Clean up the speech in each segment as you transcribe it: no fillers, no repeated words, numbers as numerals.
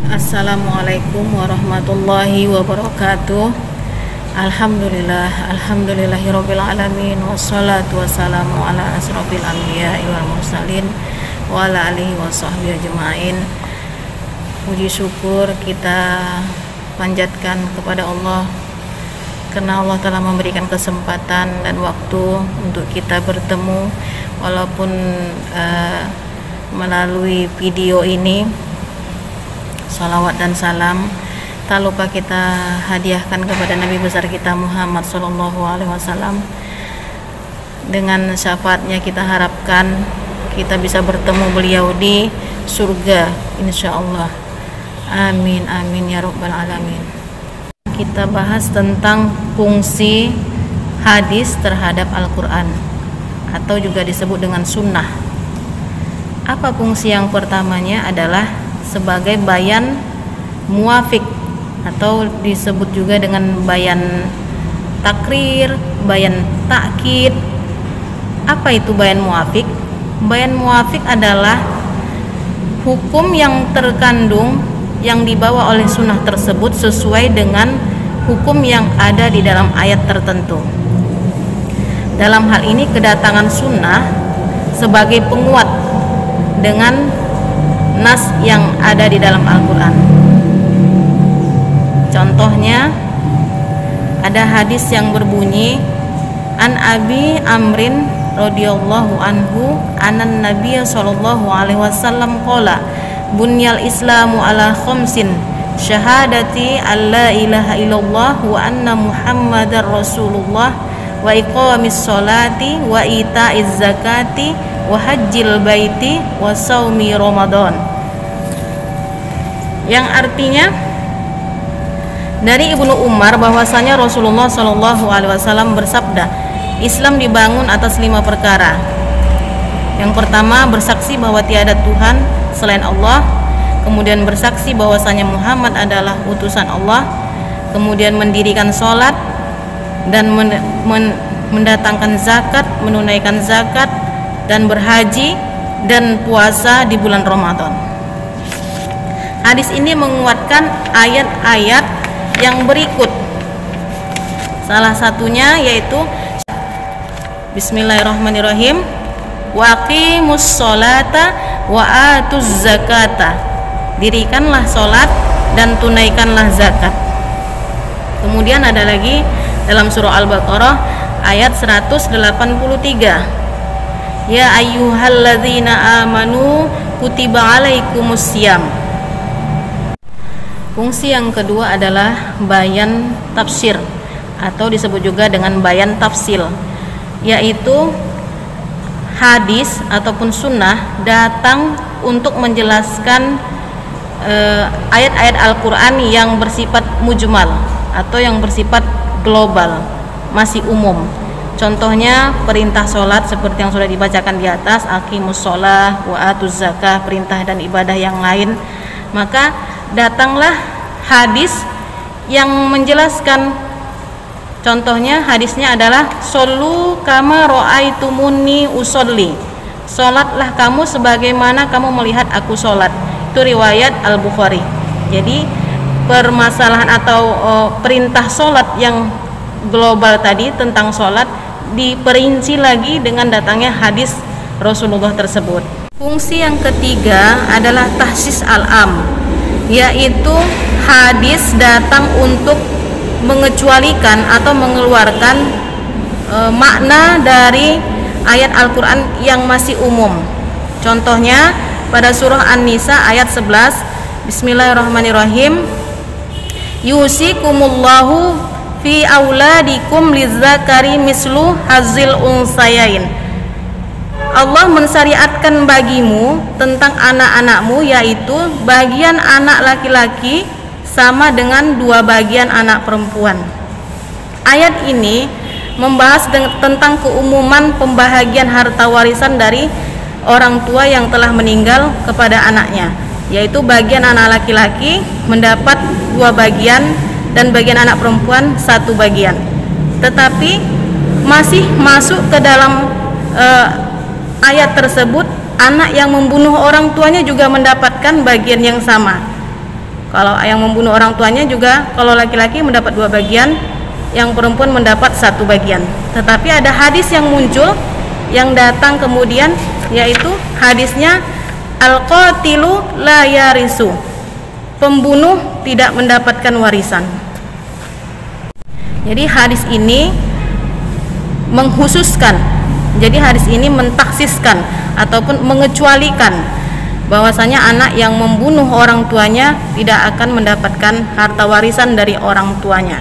Assalamualaikum warahmatullahi wabarakatuh. Alhamdulillahirabbil alamin, wassalatu wassalamu ala asrofil anbiya'i wal mursalin wa ala alihi washabbihi ajmain. Puji syukur kita panjatkan kepada Allah karena Allah telah memberikan kesempatan dan waktu untuk kita bertemu walaupun melalui video ini. Salawat dan salam tak lupa kita hadiahkan kepada Nabi besar kita Muhammad SAW. Dengan syafaatnya kita harapkan kita bisa bertemu beliau di surga insyaallah. Amin amin ya rabbal alamin. Kita bahas tentang fungsi hadis terhadap Al-Quran atau juga disebut dengan sunnah. Apa fungsi yang pertamanya? Adalah sebagai bayan muafik atau disebut juga dengan bayan takrir, bayan takkid. Apa itu bayan muafik? Bayan muafik adalah hukum yang terkandung yang dibawa oleh sunnah tersebut sesuai dengan hukum yang ada di dalam ayat tertentu. Dalam hal ini kedatangan sunnah sebagai penguat dengan nas yang ada di dalam Al-Quran. Contohnya ada hadis yang berbunyi An Abi Amrin radhiyallahu anhu anan Nabiy sallallahu alaihi wasallam qala bunyal islamu ala khamsin syahadati alla ilaha illallah wa anna muhammadar rasulullah wa iqamis sholati wa itaiz zakati wa hajjil baiti wa saumi ramadan, yang artinya dari Ibnu Umar bahwasanya Rasulullah SAW bersabda, Islam dibangun atas 5 perkara. Yang pertama, bersaksi bahwa tiada Tuhan selain Allah, kemudian bersaksi bahwasanya Muhammad adalah utusan Allah, kemudian mendirikan sholat dan mendatangkan zakat, menunaikan zakat, dan berhaji dan puasa di bulan Ramadan. Hadis ini menguatkan ayat-ayat yang berikut. Salah satunya yaitu Bismillahirrahmanirrahim, waqimus sholata wa atuz zakata. Dirikanlah sholat dan tunaikanlah zakat. Kemudian ada lagi dalam surah Al-Baqarah ayat 183. Ya ayyuhalladzina amanu kutiba alaikumussyam. Fungsi yang kedua adalah bayan tafsir atau disebut juga dengan bayan tafsil, yaitu hadis ataupun sunnah datang untuk menjelaskan ayat-ayat Al-Quran yang bersifat mujmal atau yang bersifat global, masih umum. Contohnya perintah sholat seperti yang sudah dibacakan di atas, aqimus sholah wa atuz zakah, perintah dan ibadah yang lain. Maka datanglah hadis yang menjelaskan. Contohnya hadisnya adalah shollu kama ra'aitumuni usolli. Sholatlah kamu sebagaimana kamu melihat aku sholat. Itu riwayat Al-Bukhari. Jadi permasalahan atau perintah sholat yang global tadi tentang sholat diperinci lagi dengan datangnya hadis Rasulullah tersebut. Fungsi yang ketiga adalah tahsis al-am, yaitu hadis datang untuk mengecualikan atau mengeluarkan makna dari ayat Al-Quran yang masih umum. Contohnya pada surah An-Nisa ayat 11, Bismillahirrahmanirrahim, yusikumullahu fi auladikum lizzakari mislu hazil unsayain. Allah mensyariatkan bagimu tentang anak-anakmu, yaitu bagian anak laki-laki sama dengan 2 bagian anak perempuan. Ayat ini membahas tentang keumuman pembahagian harta warisan dari orang tua yang telah meninggal kepada anaknya, yaitu bagian anak laki-laki mendapat 2 bagian dan bagian anak perempuan 1 bagian. Tetapi masih masuk ke dalam ayat tersebut anak yang membunuh orang tuanya juga mendapatkan bagian yang sama. Kalau yang membunuh orang tuanya juga, kalau laki-laki mendapat 2 bagian, yang perempuan mendapat 1 bagian. Tetapi ada hadis yang muncul yang datang kemudian, yaitu hadisnya al-qatilu la yarisu, pembunuh tidak mendapatkan warisan. Jadi hadis ini mengkhususkan, jadi hadis ini mentaksiskan ataupun mengecualikan bahwasanya anak yang membunuh orang tuanya tidak akan mendapatkan harta warisan dari orang tuanya.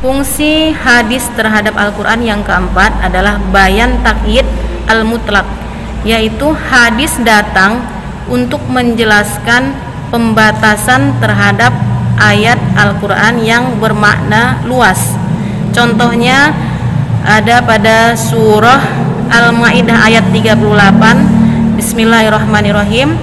Fungsi hadis terhadap Al-Quran yang keempat adalah bayan taqyid al-mutlaq, yaitu hadis datang untuk menjelaskan pembatasan terhadap ayat Al-Quran yang bermakna luas. Contohnya ada pada surah Al-Maidah ayat 38. Bismillahirrahmanirrahim.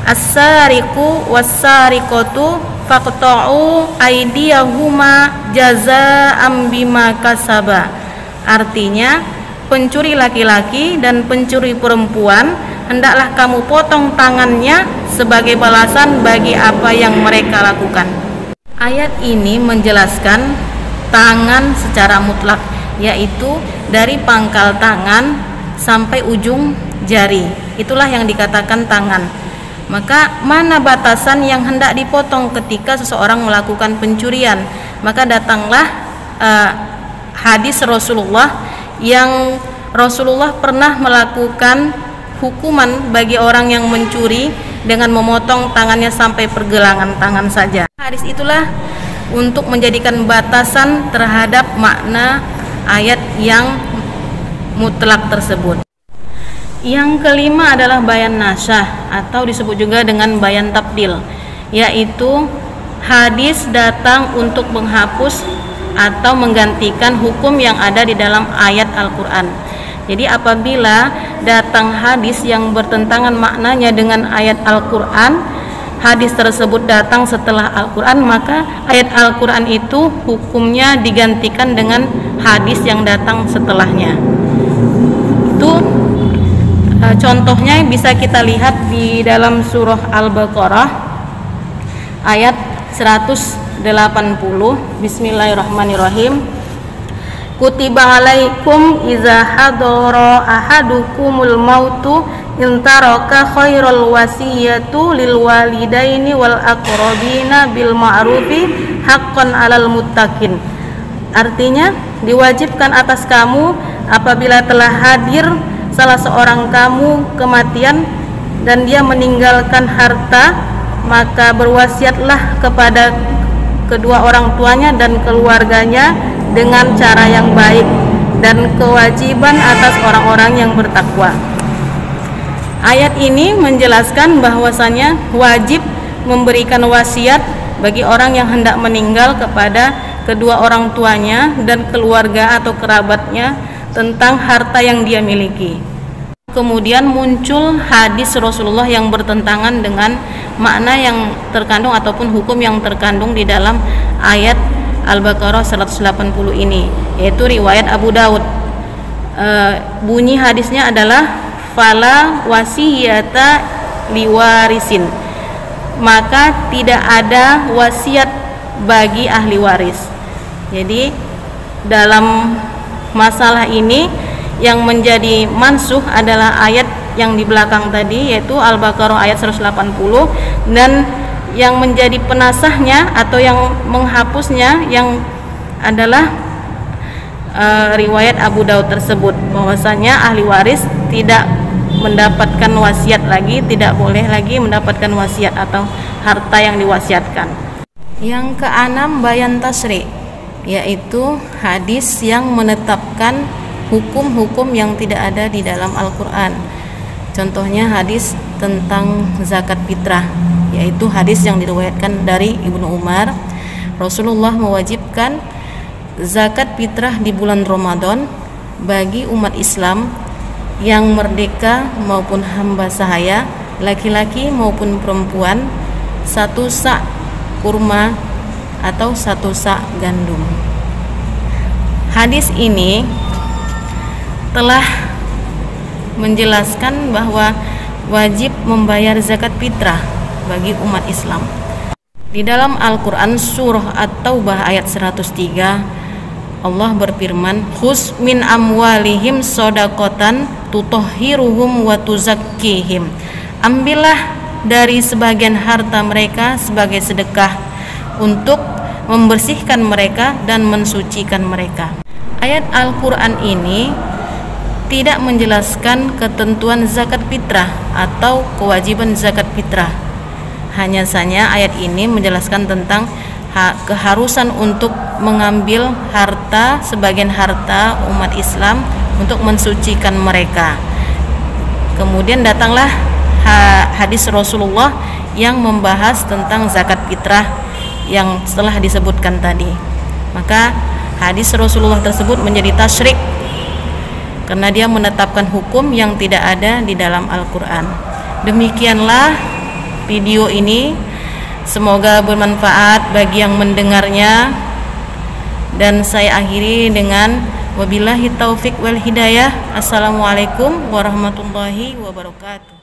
As-sariqu was-sariqatu faqta'u aydiyahuma jazaa'an bima kasaba. Artinya, pencuri laki-laki dan pencuri perempuan hendaklah kamu potong tangannya sebagai balasan bagi apa yang mereka lakukan. Ayat ini menjelaskan tangan secara mutlak, yaitu dari pangkal tangan sampai ujung jari. Itulah yang dikatakan tangan. Maka mana batasan yang hendak dipotong ketika seseorang melakukan pencurian? Maka datanglah hadis Rasulullah yang Rasulullah pernah melakukan hukuman bagi orang yang mencuri dengan memotong tangannya sampai pergelangan tangan saja. Hadis itulah untuk menjadikan batasan terhadap makna ayat yang mutlak tersebut. Yang kelima adalah bayan nasyah atau disebut juga dengan bayan tabdil, yaitu hadis datang untuk menghapus atau menggantikan hukum yang ada di dalam ayat Al-Quran. Jadi apabila datang hadis yang bertentangan maknanya dengan ayat Al-Quran, hadis tersebut datang setelah Al-Quran, maka ayat Al-Quran itu hukumnya digantikan dengan hadis yang datang setelahnya. Itu contohnya bisa kita lihat di dalam surah Al-Baqarah ayat 180. Bismillahirrahmanirrahim. Kutiba alaikum iza hadara ahadukumul mautu in taraka khairal wasiyatu lil walidaini wal aqrabina bil ma'rufi haqqan 'alal muttaqin. Artinya, diwajibkan atas kamu apabila telah hadir salah seorang kamu kematian dan dia meninggalkan harta, maka berwasiatlah kepada kedua orang tuanya dan keluarganya dengan cara yang baik, dan kewajiban atas orang-orang yang bertakwa. Ayat ini menjelaskan bahwasanya wajib memberikan wasiat bagi orang yang hendak meninggal kepada kedua orang tuanya dan keluarga atau kerabatnya tentang harta yang dia miliki. Kemudian muncul hadis Rasulullah yang bertentangan dengan makna yang terkandung ataupun hukum yang terkandung di dalam ayat Al-Baqarah 180 ini, yaitu riwayat Abu Daud. Bunyi hadisnya adalah fala wasiyata liwarisin, maka tidak ada wasiat bagi ahli waris. Jadi dalam masalah ini yang menjadi mansuh adalah ayat yang di belakang tadi, yaitu Al-Baqarah ayat 180, dan yang menjadi penasahnya atau yang menghapusnya yang adalah riwayat Abu Daud tersebut, bahwasanya ahli waris tidak mendapatkan wasiat lagi, tidak boleh lagi mendapatkan wasiat atau harta yang diwasiatkan. Yang keenam bayan tasri, yaitu hadis yang menetapkan hukum-hukum yang tidak ada di dalam Al-Quran. Contohnya hadis tentang zakat fitrah, yaitu hadis yang diriwayatkan dari Ibnu Umar. Rasulullah mewajibkan zakat fitrah di bulan Ramadan bagi umat Islam yang merdeka maupun hamba sahaya, laki-laki maupun perempuan, 1 sa' kurma atau 1 sa' gandum. Hadis ini telah menjelaskan bahwa wajib membayar zakat fitrah bagi umat Islam. Di dalam Al-Quran surah At-Taubah ayat 103, Allah berfirman, "Khuz min amwalihim shadaqatan tutahhiruhum wa tuzakkihim." Ambillah dari sebagian harta mereka sebagai sedekah untuk membersihkan mereka dan mensucikan mereka. Ayat Al-Quran ini tidak menjelaskan ketentuan zakat fitrah atau kewajiban zakat fitrah. Hanya saja ayat ini menjelaskan tentang keharusan untuk mengambil harta, sebagian harta umat Islam untuk mensucikan mereka. Kemudian datanglah hadis Rasulullah yang membahas tentang zakat fitrah yang setelah disebutkan tadi. Maka hadis Rasulullah tersebut menjadi tasyrik karena dia menetapkan hukum yang tidak ada di dalam Al-Quran. Demikianlah video ini, semoga bermanfaat bagi yang mendengarnya, dan saya akhiri dengan wabillahi taufik wal hidayah. Assalamualaikum warahmatullahi wabarakatuh.